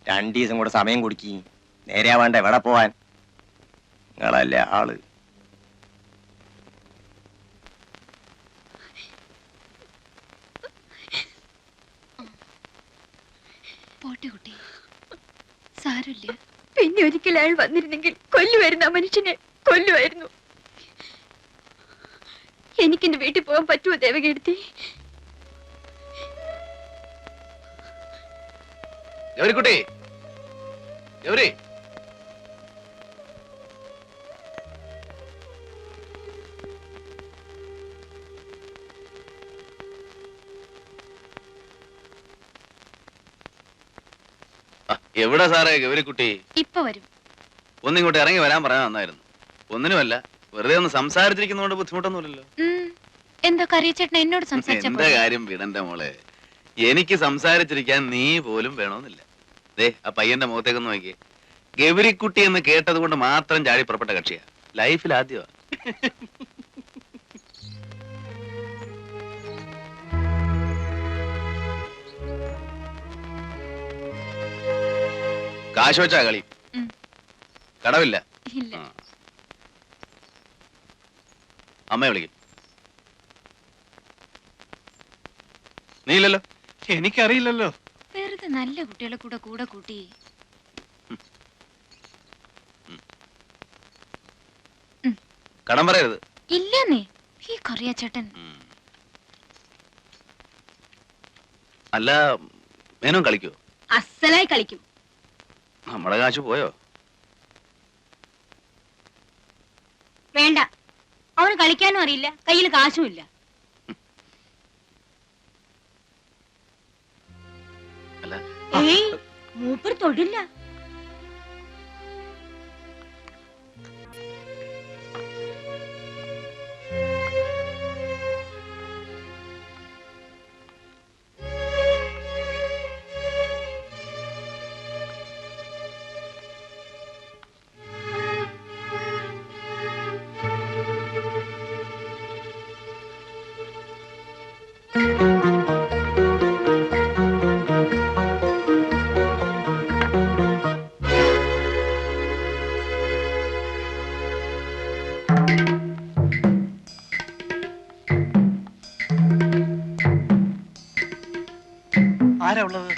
2 ദിവസം കൂടെ സമയം കൊടുക്കി. നേരെയാവാണ്ട എവിടെ പോവാൻ? നിങ്ങളല്ലേ ആള്. പോട്ടെ കുട്ടി, സാരമില്ല. പിന്നെ ഒരിക്കൽ അയാൾ വന്നിരുന്നെങ്കിൽ കൊല്ലുമായിരുന്നു, ആ മനുഷ്യനെ കൊല്ലുമായിരുന്നു. എനിക്കെന്റെ വീട്ടിൽ പോകാൻ പറ്റുമോ ദേവകീർത്തി? ഗൗരിക്കുട്ടി, ഗൗരി, എവിടെ സാറേ ഗൗരിക്കുട്ടി? ഇപ്പൊ വരും. ഒന്നിങ്ങോട്ട് ഇറങ്ങി വരാൻ പറയാൻ നന്നായിരുന്നു. ഒന്നിനുമല്ല, വെറുതെ ഒന്ന് സംസാരിച്ചിരിക്കുന്നതുകൊണ്ട് ബുദ്ധിമുട്ടൊന്നുമില്ലല്ലോ. എന്താ കറിയച്ചേട്ടൻ എന്നോട് സംസാരിച്ച എന്റെ കാര്യം വിടന്റെ മോളെ, എനിക്ക് സംസാരിച്ചിരിക്കാൻ നീ പോലും വേണമെന്നില്ല. ദേ ആ പയ്യന്റെ മുഖത്തേക്കൊന്ന് നോക്കിയേ. ഗൗരിക്കുട്ടി എന്ന് കേട്ടത് കൊണ്ട് മാത്രം ചാടി പുറപ്പെട്ട കക്ഷിയാ. ലൈഫിൽ ആദ്യമാ. കാശ് വെച്ചാ കളി? കടവില്ല. അമ്മയെ വിളിക്കും. നീയില്ലല്ലോ? എനിക്കറിയില്ലല്ലോ. വെറുതെ നല്ല കുട്ടികളെ കൂടെ കൂടെ കൂട്ടി. കടം പറയരുത്. ഇല്ലെന്നേ ഈ കറിയാച്ചേട്ടൻ. അല്ല, മേനോൻ കളിക്കോ? അസലായി കളിക്കും. നമ്മുടെ കാശ് പോയോ? വേണ്ട, അവന് കളിക്കാനും അറിയില്ല, കയ്യിൽ കാശുമില്ല. ഏയ്, മൂപ്പർ തൊടില്ല. ആരാ ഉള്ളത്?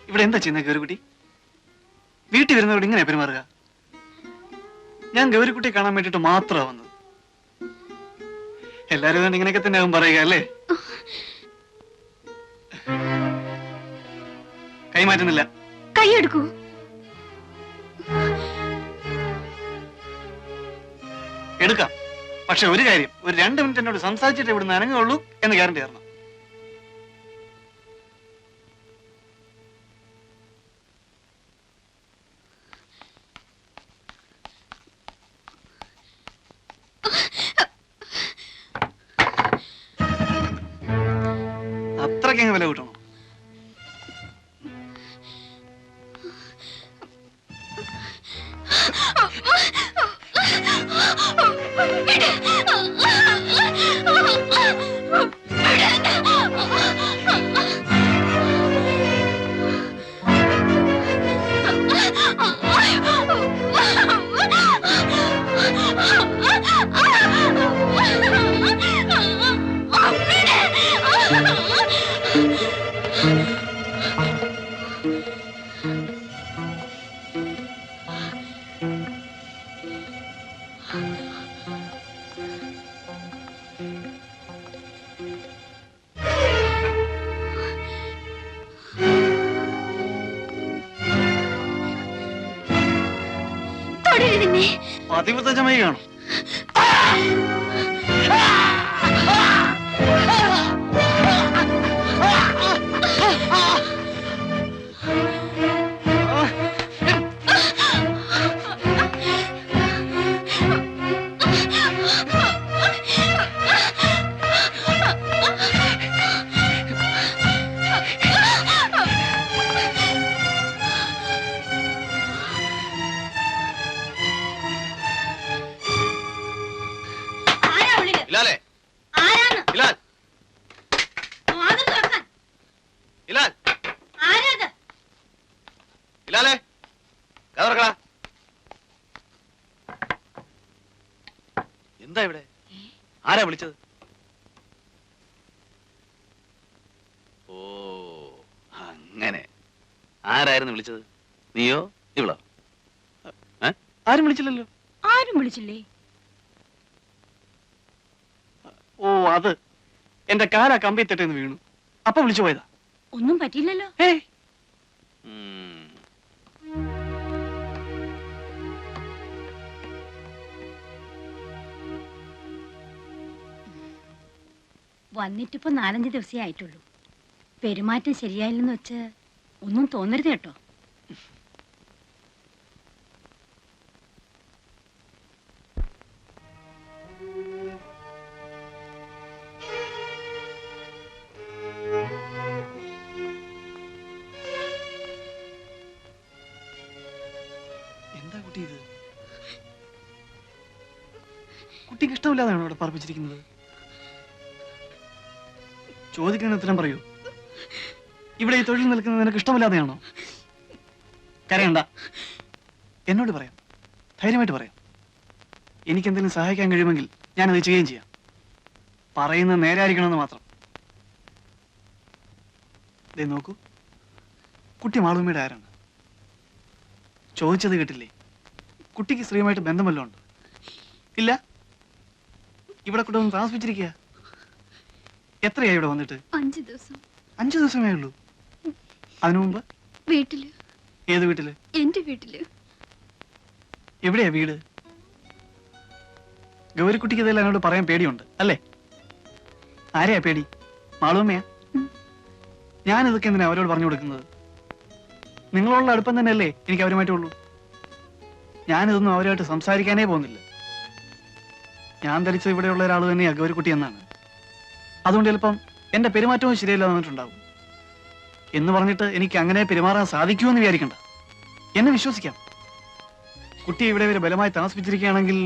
ഇവിടെ എന്താ ചെയ്യുന്ന ഗൗരിക്കുട്ടി? വീട്ടിൽ വരുന്നവരോട് ഇങ്ങനെ പെരുമാറുക? ഞാൻ ഗൗരിക്കുട്ടിയെ കാണാൻ വേണ്ടിട്ട് മാത്രമാണ് വന്നത്. എല്ലാരും ഇങ്ങനെയൊക്കെ തന്നെ ആവും പറയുക അല്ലേ? കൈമാറ്റുന്നില്ല. കൈയെടുക്കൂ. എടുക്കാം, പക്ഷെ ഒരു കാര്യം, ഒരു 2 മിനിറ്റ് എന്നോട് സംസാരിച്ചിട്ട് ഇവിടുന്ന് അനങ്ങുള്ളൂ എന്ന് ഗ്യാരണ്ടി തരണം. അത്രയ്ക്കങ്ങ് വില കൂട്ടണം. പതിവ്രതമായി കാണും. ലാലേ കഥറക്കടാ. എന്താ ഇവിടെ? ആരാ വിളിച്ചത്? ഓ അങ്ങനെ. ആരായിരുന്നു വിളിച്ചത്? നീയോ ഇവളോ? ആരും വിളിച്ചില്ലല്ലോ. ആരും വിളിച്ചില്ലേ? ഓ അത് എന്റെ കാലാ കമ്പി തെറ്റെന്ന് വീണു. അപ്പൊ വിളിച്ചു പോയതാ. ഒന്നും പറ്റിയില്ലല്ലോ. ഏയ് വന്നിട്ടിപ്പോ 4-5 ദിവസമേ ആയിട്ടുള്ളൂ. പെരുമാറ്റം ശരിയായില്ലെന്ന് വെച്ച് ഒന്നും തോന്നരുത് കേട്ടോ. എന്താ കുട്ടി ഇത്? കുട്ടിക്ക് ഇഷ്ടമില്ലാതെയാണോ ഇവിടെ പറപ്പിച്ചിരിക്കുന്നത്? ചോദിക്കുന്ന ഉത്തരം പറയൂ. ഇവിടെ ഈ തൊഴിൽ നിൽക്കുന്നത് നിനക്ക് ഇഷ്ടമില്ലാതെയാണോ? കരയണ്ട, എന്നോട് പറയാം, ധൈര്യമായിട്ട് പറയാം. എനിക്ക് എന്തെങ്കിലും സഹായിക്കാൻ കഴിയുമെങ്കിൽ ഞാനത് ചെയ്യുകയും ചെയ്യാം. പറയുന്നത് നേരായിരിക്കണമെന്ന് മാത്രം. ദേ നോക്കൂ, കുട്ടി മാളൂമ്മയുടെ ആരാണ്? ചോദിച്ചത് കേട്ടില്ലേ? കുട്ടിക്ക് സ്ത്രീയുമായിട്ട് ബന്ധം വല്ലതും ഉണ്ട്? ഇല്ല. ഇവിടെ കൂടെ ഒന്ന് താമസിപ്പിച്ചിരിക്കുക. എത്രയായി ഇവിടെ വന്നിട്ട്? 5 ദിവസം. 5 ദിവസമേ ഉള്ളൂ. അതിനു മുമ്പ് വീട്ടില്. ഏത് വീട്ടില്? എന്റെ വീട്ടില്. എവിടെയാ വീട്? ഗൗരിക്കുട്ടിക്ക് ഇതെല്ലാം എന്നോട് പറയാൻ പേടിയുണ്ട് അല്ലേ? ആരെയാ പേടി? മാളൂമ്മയാ? ഞാൻ ഇതൊക്കെ എന്തിനാ അവരോട് പറഞ്ഞു കൊടുക്കുന്നത്? നിങ്ങളുള്ള അടുപ്പം തന്നെയല്ലേ എനിക്ക് അവരുമായിട്ടുള്ളൂ. ഞാനിതൊന്നും അവരുമായിട്ട് സംസാരിക്കാനേ പോകുന്നില്ല. ഞാൻ ധരിച്ചത് ഇവിടെയുള്ള ഒരാൾ തന്നെയാ ഗൗരിക്കുട്ടി എന്നാണ്. അതുകൊണ്ട് ചിലപ്പം എന്റെ പെരുമാറ്റവും ശരിയല്ല വന്നിട്ടുണ്ടാവും. എന്ന് പറഞ്ഞിട്ട് എനിക്ക് അങ്ങനെ പെരുമാറാൻ സാധിക്കുമെന്ന് വിചാരിക്കണ്ട. എന്നെ വിശ്വസിക്കാം. കുട്ടി ഇവിടെ വരെ ബലമായി താമസിപ്പിച്ചിരിക്കുകയാണെങ്കിൽ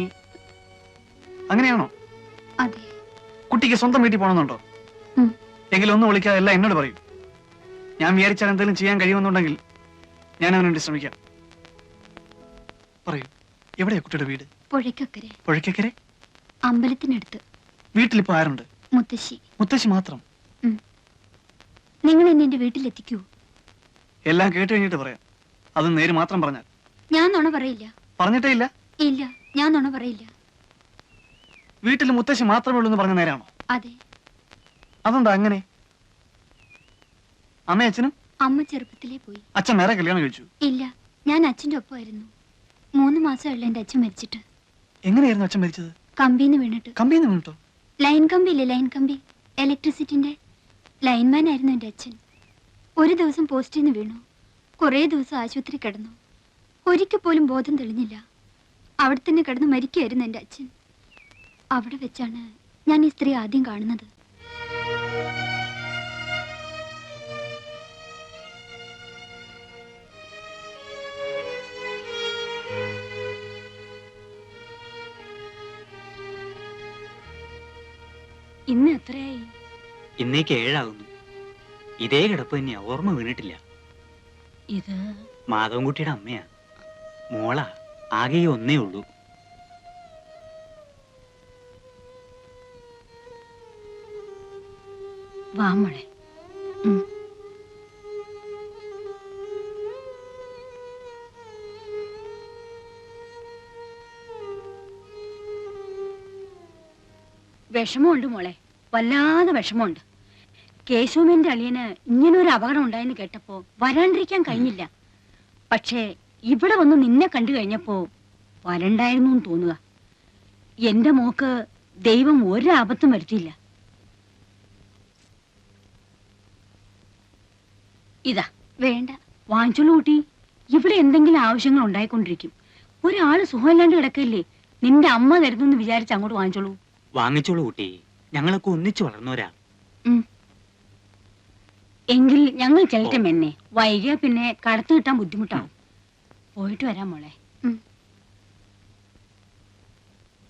അങ്ങനെയാണോ? അതെ. കുട്ടിക്ക് സ്വന്തം വീട്ടിൽ പോകണമെന്നുണ്ടോ? എങ്കിലും ഒന്നും വിളിക്കാതെ എല്ലാം എന്നോട് പറയും. ഞാൻ വിചാരിച്ചാൽ എന്തെങ്കിലും ചെയ്യാൻ കഴിയുമെന്നുണ്ടെങ്കിൽ ഞാൻ അവനുവേണ്ടി ശ്രമിക്കാം. പറയൂ, എവിടെയാ കുട്ടിയുടെ വീട്? പുഴയ്ക്കക്കരെ. പുഴയ്ക്കക്കരെ? അമ്പലത്തിനടുത്ത്. വീട്ടിലിപ്പോ ആരുണ്ട്? മുത്തശ്ശി. മുത്തശ്ശി മാത്രം? നിങ്ങൾ എന്നെ എന്റെ വീട്ടിലെത്തിക്കൂ. എല്ലാം കേട്ട് കഴിഞ്ഞിട്ട് പറയാം. അത് നേര് മാത്രം പറഞ്ഞാൽ. ഞാൻ നുണ പറയില്ല. പറഞ്ഞിട്ടേ ഇല്ല? ഇല്ല, ഞാൻ നുണ പറയില്ല. വീട്ടിൽ മുത്തശ്ശി മാത്രമേ ഉള്ളൂ എന്ന് പറഞ്ഞ നേരാണോ? അതെ. അതെന്താ അങ്ങനെ? അമ്മയും അച്ഛനും? അമ്മ ചെറുപ്പത്തിലേ പോയി. അച്ഛൻ വേറെ കല്യാണം കഴിച്ചു? ഇല്ല, ഞാൻ അച്ഛന്റെ ഒപ്പമായിരുന്നു. 3 മാസമുള്ള എന്റെ അച്ഛൻ മരിച്ചിട്ട്. എങ്ങനെയായിരുന്നു അച്ഛൻ മരിച്ചത്? കമ്പിന്ന് വീണിട്ട്. കമ്പിന്ന് വീണിട്ടോ? ലൈൻ കമ്പി ഇല്ലേ, ലൈൻ കമ്പി, ഇലക്ട്രിസിറ്റിന്റെ ലൈൻമാൻ ആയിരുന്നു എന്റെ അച്ഛൻ. ഒരു ദിവസം പോസ്റ്റിൽ നിന്ന് വീണു. കുറേ ദിവസം ആശുപത്രി കിടന്നു. ഒരിക്കൽ പോലും ബോധം തെളിഞ്ഞില്ല. അവിടെ തന്നെ കിടന്ന് മരിക്കുകയായിരുന്നു എന്റെ അച്ഛൻ. അവിടെ വെച്ചാണ് ഞാൻ ഈ സ്ത്രീ ആദ്യം കാണുന്നത്. ഇന്ന് എത്രയായി? ഇന്നേക്ക് 7 ആകുന്നു. ഇതേ കിടപ്പ് തന്നെയാ, ഓർമ്മ വീണിട്ടില്ല. ഇത് മാധവൻകുട്ടിയുടെ അമ്മയാ. മോളാ, ആകെ ഒന്നേ ഉള്ളൂ. വാ മോളെ. വിഷമമുണ്ട് മോളെ, വല്ലാതെ വിഷമമുണ്ട്. കേശവന്റെ അളിയന് ഇങ്ങനൊരു അപകടം ഉണ്ടായെന്ന് കേട്ടപ്പോ വരാണ്ടിരിക്കാൻ കഴിഞ്ഞില്ല. പക്ഷേ ഇവിടെ വന്ന് നിന്നെ കണ്ടു കഴിഞ്ഞപ്പോ വരണ്ടായിരുന്നു എന്ന് തോന്നുക. എന്റെ മോക്ക് ദൈവം ഒരു ആപത്തും വരുത്തിയില്ല. ഇതാ. വേണ്ട, വാങ്ങിച്ചോളൂ കൂട്ടി. ഇവിടെ എന്തെങ്കിലും ആവശ്യങ്ങൾ ഉണ്ടായിക്കൊണ്ടിരിക്കും. ഒരാള് സുഖമില്ലാണ്ട് കിടക്കല്ലേ, നിന്റെ അമ്മ തരുന്നെന്ന് വിചാരിച്ച് അങ്ങോട്ട് വാങ്ങിച്ചോളൂ. വാങ്ങിച്ചോളൂ കുട്ടി, ഞങ്ങളൊക്കെ ഒന്നിച്ചു വളർന്നവരാ. എങ്കിൽ ഞങ്ങൾ ചെല്ലട്ടെ മെന്നെ. വൈകിയ പിന്നെ കടത്തു കിട്ടാൻ ബുദ്ധിമുട്ടാവും. പോയിട്ട് വരാം മോളെ.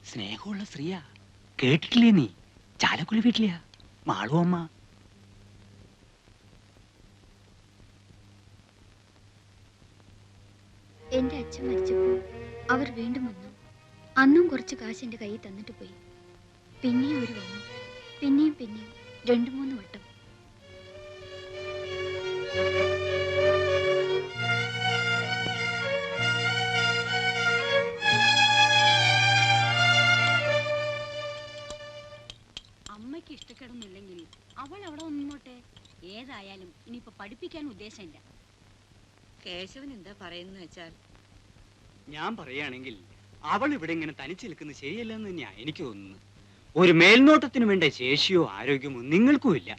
സ്നേഹമുള്ള സ്ത്രീയാ, കേട്ടിട്ടില്ലേ നീ? ചാലക്കുടി വീട്ടിലെയാ മാളു അമ്മ. എന്റെ അച്ഛൻ മരിച്ചപ്പോൾ അവർ വീണ്ടും വന്നു. അന്നും കുറച്ച് കാശ് എന്റെ കയ്യിൽ തന്നിട്ട് പോയി. പിന്നെയും ഒരു വന്നു, പിന്നെയും 2-3 വട്ടം. അമ്മയ്ക്ക് ഇഷ്ടക്കേടൊന്നുമില്ലെങ്കിൽ അവൾ അവിടെ നിന്നോട്ടെ. ഏതായാലും ഇനിയിപ്പോ പഠിപ്പിക്കാൻ ഉദ്ദേശമില്ല. കേശവൻ എന്താ പറയുന്ന വെച്ചാൽ, ഞാൻ പറയുകയാണെങ്കിൽ അവൾ ഇവിടെ ഇങ്ങനെ തനിച്ച് നിൽക്കുന്നത് ശരിയല്ലെന്ന് തന്നെയാ എനിക്ക് തോന്നുന്നത്. ഒരു മേൽനോട്ടത്തിന് വേണ്ട ശേഷിയോ ആരോഗ്യമോ നിങ്ങൾക്കും ഇല്ല.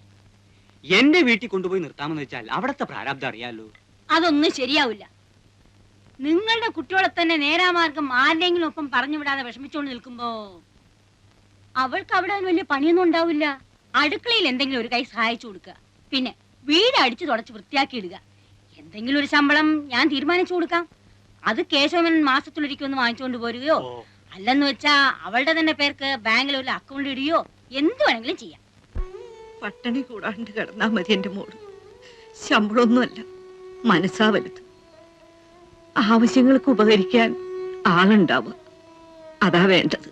എന്റെ വീട്ടിൽ കൊണ്ടുപോയി നിർത്താമെന്ന് വെച്ചാൽ അവിടത്തെ പ്രാരാബ്ദം അറിയാലോ. അതൊന്നും ശരിയാവില്ല. നിങ്ങളുടെ കുട്ടികളെ തന്നെ നേരാമാർഗം ആരുടെങ്കിലും ഒപ്പം പറഞ്ഞു വിടാതെ വിഷമിച്ചോണ്ട് നിൽക്കുമ്പോ അവൾക്ക് അവിടെ വലിയ പണിയൊന്നും ഉണ്ടാവില്ല. അടുക്കളയിൽ എന്തെങ്കിലും ഒരു കൈ സഹായിച്ചു കൊടുക്കുക, പിന്നെ വീട് അടിച്ചു തുടച്ച് വൃത്തിയാക്കി ഇടുക. എന്തെങ്കിലും ഒരു ശമ്പളം ഞാൻ തീരുമാനിച്ചു കൊടുക്കാം. അത് കേശവൻ മാസത്തിലൊരിക്കൊന്ന് വാങ്ങിച്ചുകൊണ്ട് പോരുകയോ, അല്ലെന്ന് വെച്ചാ അവളുടെ തന്നെ പേർക്ക് ബാങ്കിൽ ഒരു അക്കൗണ്ട് ഇടുകയോ എന്ത് വേണമെങ്കിലും ചെയ്യാം. പട്ടിണി കൂടാണ്ട് കിടന്നാ മതി എന്റെ മോള്. ശമ്പളമൊന്നുമല്ല, മനസ്സാ വലുത്. ആവശ്യങ്ങൾക്ക് ഉപകരിക്കാൻ ആളുണ്ടാവുക, അതാ വേണ്ടത്.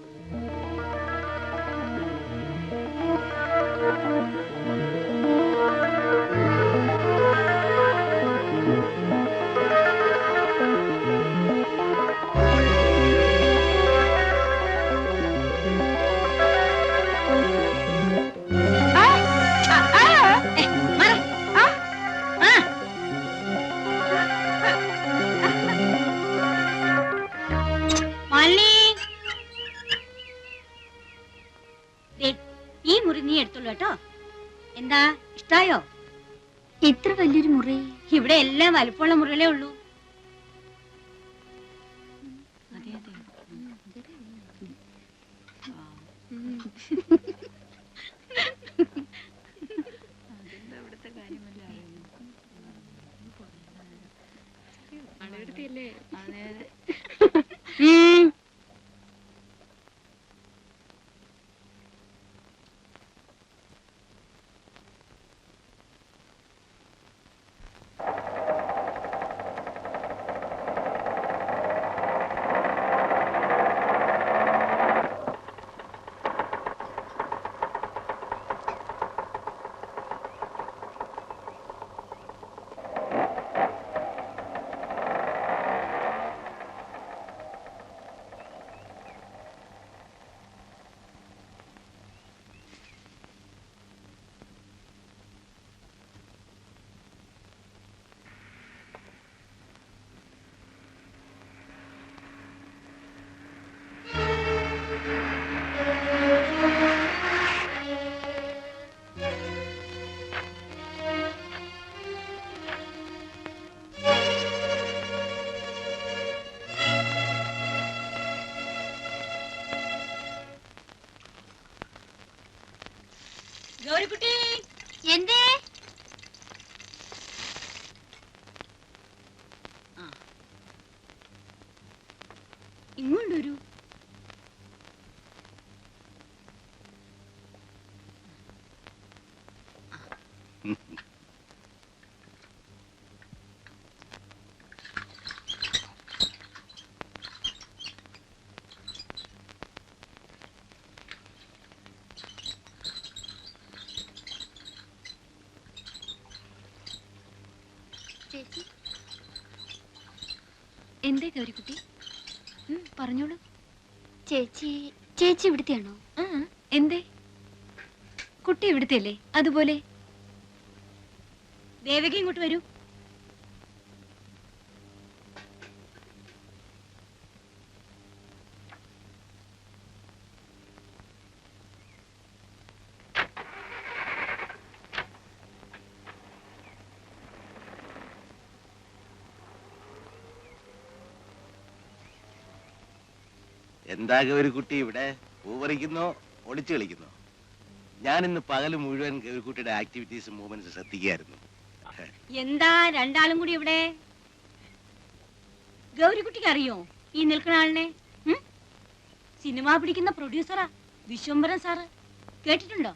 ഈ മുറി നീ എടുത്തുള്ളൂ കേട്ടോ. എന്താ ഇഷ്ടായോ? ഇത്ര വലിയൊരു മുറി ഇവിടെ എല്ലാം വലുപ്പമുള്ള മുറികളേ ഉള്ളൂ. ഗൗരിക്കുട്ടി, എന്തേ? ഇങ്ങോട്ടൊരു ചേച്ചി, എന്തേ ഗൗരിക്കുട്ടി? പറഞ്ഞോളൂ. ചേച്ചി ഇവിടുത്തെയാണോ? എന്തേ? കുട്ടി ഇവിടുത്തെയല്ലേ? അതുപോലെ ദേവകി ഇങ്ങോട്ട് വരൂ. എന്താ ഗൗരിക്കുട്ടി ഇവിടെ പൂവറിക്കുന്നോ ഒളിച്ചു കളിക്കുന്നോ? ഞാൻ ഇന്ന് പകല് മുഴുവൻ ഗൗരിക്കുട്ടിയുടെ ആക്ടിവിറ്റീസും മൂവ്മെന്റ്സും ശ്രദ്ധിക്കുകയായിരുന്നു. എന്താ രണ്ടാളും കൂടി ഇവിടെ? ഗൗരിക്കുട്ടിക്ക് അറിയോ ഈ നിൽക്കുന്ന ആളിനെ? സിനിമ പിടിക്കുന്ന പ്രൊഡ്യൂസറാ, വിശ്വംഭരൻ സാറ്. കേട്ടിട്ടുണ്ടോ?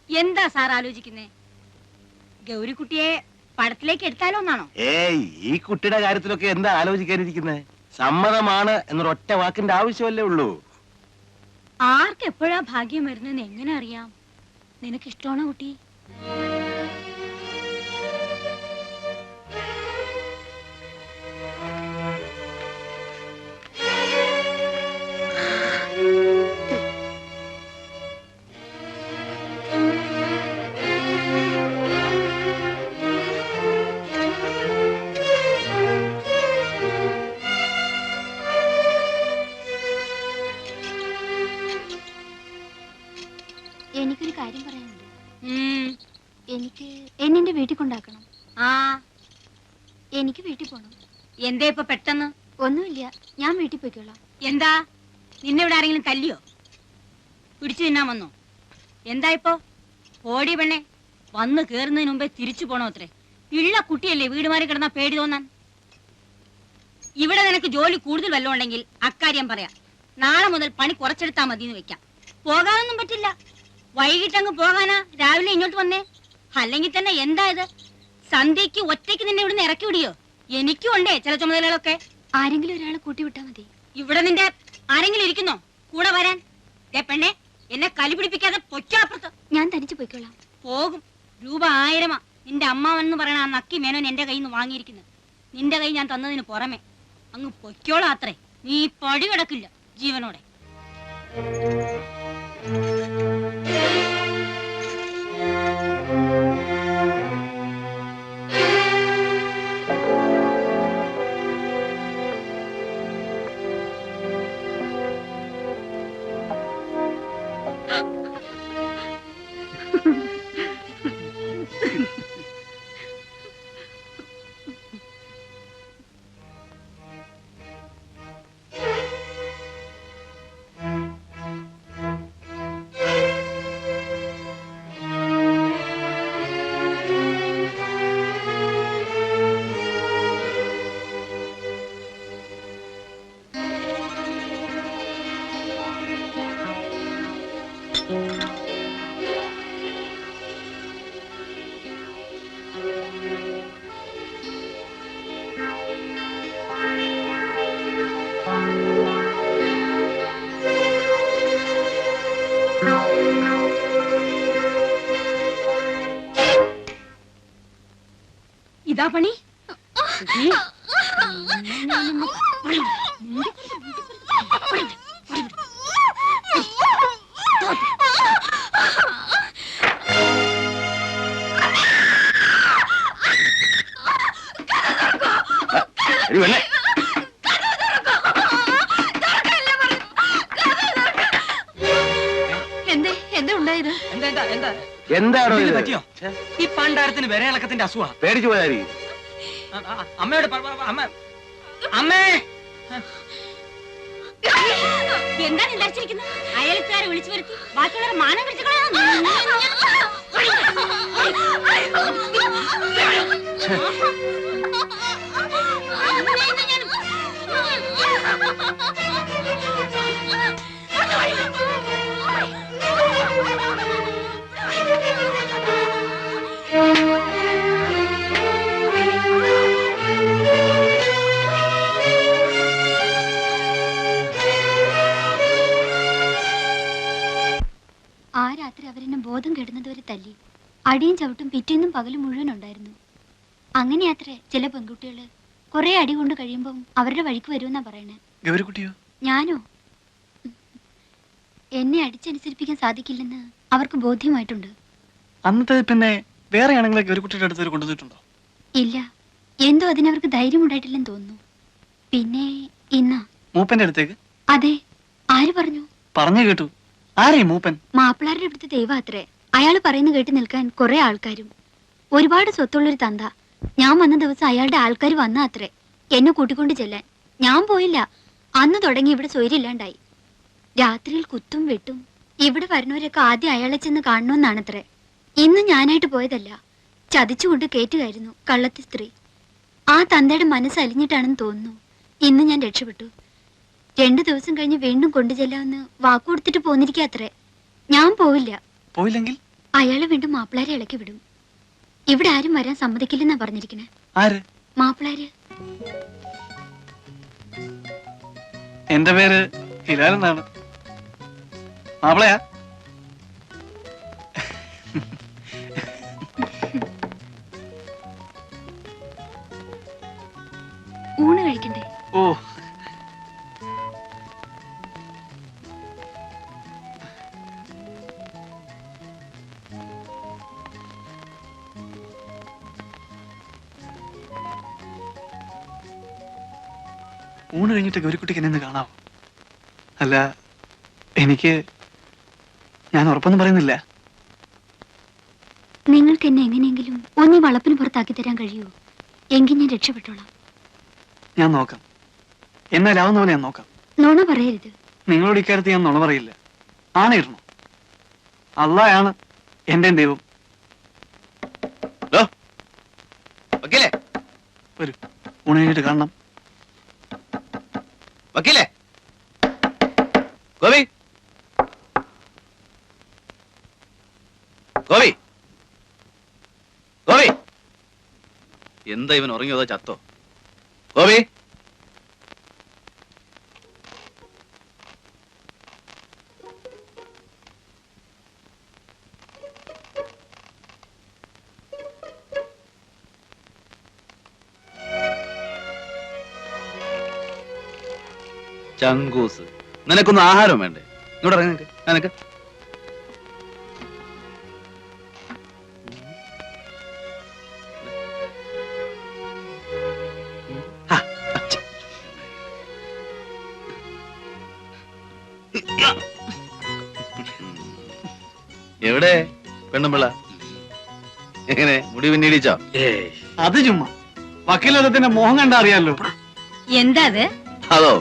എന്താ സാർ ആലോചിക്കുന്നേ? ഗൗരിക്കുട്ടിയെ പടത്തിലേക്ക് എടുത്താലോ എന്നാണോ? ഏയ്, ഈ കുട്ടിയുടെ കാര്യത്തിലൊക്കെ എന്താ ആലോചിക്കാനിരിക്കുന്നത്? സമ്മതമാണ് എന്നൊരൊറ്റ വാക്കിന്റെ ആവശ്യമല്ലേ ഉള്ളൂ. ആർക്ക് എപ്പോഴാ ഭാഗ്യം വരുന്നെന്ന് എങ്ങനെ അറിയാം? നിനക്ക് ഇഷ്ടമാണോ കുട്ടി? എനിക്കൊരു കാര്യം പറയാനുണ്ട്. ഉം. എനിക്ക് എന്നെ വീട്ടിൽ കൊണ്ടാക്കണം. ആ, എനിക്ക് വീട്ടിൽ പോണം. എന്തേ ഇപ്പൊ പെട്ടെന്ന്? ഒന്നുമില്ല, ഞാൻ വീട്ടിൽ പോയിക്കോളാം. എന്താ, നിന്നെ ഇവിടെ ആരെങ്കിലും തല്ലിയോ? പിടിച്ചു തിന്നാൻ വന്നോ? എന്താ ഇപ്പോ? ഓടി പെണ്ണെ, വന്ന് കേറുന്നതിന് മുമ്പേ തിരിച്ചു പോണോ അത്രേ? ഇള്ള കുട്ടിയല്ലേ വീട് മാറി കിടന്നാ പേടി തോന്നാൻ. ഇവിടെ നിനക്ക് ജോലി കൂടുതൽ വല്ലതും ഉണ്ടെങ്കിൽ അക്കാര്യം പറയാം. നാളെ മുതൽ പണി കുറച്ചെടുത്താൽ മതി എന്ന് വെക്കാം. പോകാനൊന്നും പറ്റില്ല. വൈകിട്ടങ്ങ് പോകാനാ രാവിലെ ഇങ്ങോട്ട് വന്നേ? അല്ലെങ്കിൽ തന്നെ എന്താ ഇത്? സന്ധ്യക്ക് ഒറ്റയ്ക്ക് നിന്നെ ഇവിടുന്ന് ഇറക്കി വിടിയോ? എനിക്കും ഉണ്ടേ ചില ചുമതലകളൊക്കെ. ആരെങ്കിലും ഒരാളെ കൂട്ടി വിട്ടാ മതി. ഇവിടെ നിന്റെ ആരെങ്കിലും ഇരിക്കുന്നോ കൂടെ വരാൻ? പെണ്ണെ, എന്നെ കലി പിടിപ്പിക്കാതെ പൊയ്ക്കാപ്പുറത്ത്. ഞാൻ തനിച്ച് പോയിക്കോളാം. പോകും. രൂപ 1000 നിന്റെ അമ്മാവെന്ന് പറയണ ആ നക്കി മേനോൻ എന്റെ കയ്യിൽ നിന്ന് വാങ്ങിയിരിക്കുന്നത്. നിന്റെ കൈ ഞാൻ തന്നതിന് പുറമെ അങ്ങ് പൊയ്ക്കോളാം അത്രേ. നീ പടി കിടക്കില്ല ജീവനോടെ. ഇതാ പണി. എന്തേ എന്താ ഉണ്ടായത്? എന്താണോ ഇത്? പറ്റിയോ? ഈ പണ്ടാരത്തിന് വിരയിളക്കത്തിന്റെ അസുഖ. പേടിച്ചു പോയായിരിക്കും. അമ്മയോട് അമ്മ അമ്മേ, എന്താണ് ധരിച്ചിരിക്കുന്നത്? അയൽക്കാരെ വിളിച്ചു വരുത്തി ബാക്കിയുള്ളവരെ മാനം പിടിച്ചു ആ രാത്രി അവരെന്നെ ബോധം കെടുന്നതുവരെ തല്ലി. അടിയും ചവിട്ടും പിറ്റേന്നും പകലും മുഴുവൻ ഉണ്ടായിരുന്നു. അങ്ങനെയാത്രേ ചില പെൺകുട്ടികള് കുറെ അടി കൊണ്ട് കഴിയുമ്പം അവരുടെ വഴിക്ക് വരുമെന്നാ പറയണേ. ഗൗരിക്കുട്ടിയോ? ഞാനോ? എന്നെ അടിച്ചനുസരിപ്പിക്കാൻ സാധിക്കില്ലെന്ന് അവർക്ക് ബോധ്യമായിട്ടുണ്ട്. അന്നത്തെ പിന്നെ വേറെ ആണെങ്കിലും ഗൗരിക്കുട്ടിയുടെ അടുത്ത് കൊണ്ടുവന്നിട്ടുണ്ടോ? ഇല്ല, എന്തോ അതിനവർക്ക് ധൈര്യമുണ്ടായിട്ടില്ലെന്ന് തോന്നുന്നു. പിന്നെ ഇന്നാ മൂപ്പന്റെ അടുത്തേക്ക്? അതെ. ആര് പറഞ്ഞു? പറഞ്ഞു കേട്ടു. ആരേ മൂപ്പൻ? മാപ്പിളാരുടെ അടുത്ത് ദൈവാത്രേ. അയാള് പറയുന്ന കേട്ട് നിൽക്കാൻ കുറെ ആൾക്കാരും. ഒരുപാട് സ്വത്തുള്ളൊരു തന്ത. ഞാൻ വന്ന ദിവസം അയാളുടെ ആൾക്കാർ വന്ന അത്രേ എന്നെ കൂട്ടിക്കൊണ്ട് ചെല്ലാൻ. ഞാൻ പോയില്ല. അന്ന് തുടങ്ങി ഇവിടെ സ്വൈര്യമില്ലാണ്ടായി. രാത്രിയിൽ കുത്തും വെട്ടും. ഇവിടെ വരുന്നവരൊക്കെ ആദ്യം അയാളെ ചെന്ന് കാണണമെന്നാണത്രേ. ഇന്ന് ഞാനായിട്ട് പോയതല്ല, ചതിച്ചുകൊണ്ട് കേറ്റുകയായിരുന്നു കള്ളത്തി സ്ത്രീ. ആ തന്തയുടെ മനസ്സ് അലിഞ്ഞിട്ടാണെന്ന് തോന്നുന്നു ഇന്ന് ഞാൻ രക്ഷപ്പെട്ടു. 2 ദിവസം കഴിഞ്ഞ് വീണ്ടും കൊണ്ടുചെല്ലാമെന്ന് വാക്കുകൊടുത്തിട്ട് പോന്നിരിക്കാത്രേ. ഞാൻ പോവില്ല. പോയില്ലെങ്കിൽ അയാളെ വീണ്ടും മാപ്പിളാരെ ഇളക്കി വിടും. ഇവിടെ ആരും വരാൻ സമ്മതിക്കില്ലെന്നാ പറഞ്ഞിരിക്കണേ. ആര്? മാപ്പിളാര്. എന്റെ പേര് ഹിലാൽ എന്നാണ്. മാപ്പിളയാ? ഊണ് കഴിക്കണ്ടേ? ഓ, ഊണ് കഴിഞ്ഞിട്ട് ഗൗരിക്കുട്ടിക്ക് എന്നെ ഒന്ന് കാണാവോ? അല്ല, ഞാൻ ഉറപ്പൊന്നും പറയുന്നില്ല. നിങ്ങൾക്ക് എന്നെ എങ്ങനെയെങ്കിലും ഒന്നീ വളപ്പിന് പുറത്താക്കി തരാൻ കഴിയുമോ? എങ്കിൽ ഞാൻ രക്ഷപ്പെട്ടോളാം. ഞാൻ നോക്കാം. എന്നാലാവുന്ന പോലെ ഞാൻ നോക്കാം. നുണ പറയരുത്. നിങ്ങളോട് ഇക്കാര്യത്തിൽ ഞാൻ നുണ പറയില്ല. ആണയിടണം. അള്ളായാണ് എന്റെ ദൈവം. വക്കീലേ, വരൂ, ഊണ് കഴിഞ്ഞിട്ട് കാണണം. വക്കീലേ, ഗോപി, ഗോപി, ഗോപി. എന്താ ഇവൻ ഉറങ്ങിയോ അതോ ചത്തോ? ഗോപി, ചങ്കൂസ്, നിനക്കൊന്നും ആഹാരം വേണ്ടേ? ഇങ്ങോട്ട് ഇറങ്ങി നിനക്ക്. നിനക്ക് എവിടെ പെണ്ണുമ്പിള്ള? എങ്ങനെ മുടി പിന്നീടിച്ചോ? അത് ചുമ്മാ വക്കീലത്തിന്റെ മോഹം കണ്ടാ അറിയാലോ. എന്താ അത്? അതോ,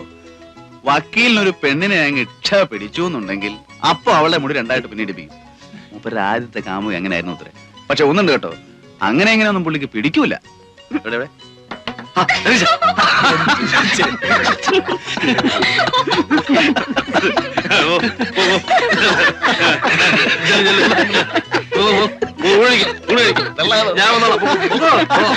വക്കീലിനൊരു പെണ്ണിനെ അങ്ങ് ഇച്ഛ പിടിച്ചു എന്നുണ്ടെങ്കിൽ അപ്പൊ അവളുടെ മുടി രണ്ടായിട്ട് പിന്നീടിപ്പിക്കും. മൂപ്പരുടെ ആദ്യത്തെ കാമുക അങ്ങനെയായിരുന്നു അത്രേ. പക്ഷെ ഒന്നുണ്ട് കേട്ടോ, അങ്ങനെ എങ്ങനെയൊന്നും പുള്ളിക്ക് പിടിക്കൂല. എവിടെ എവിടെ? ആ, രതീശ. ഓ, ഓ, ഓ. ചെല്ല്, ചെല്ല്. ഓ, ഓ, ഓ, ഊണ് കഴിക്ക്, ഊണ് കഴിക്ക്. തള്ളാതെ. ഞാൻ വന്നോളാം. പോ, പോ.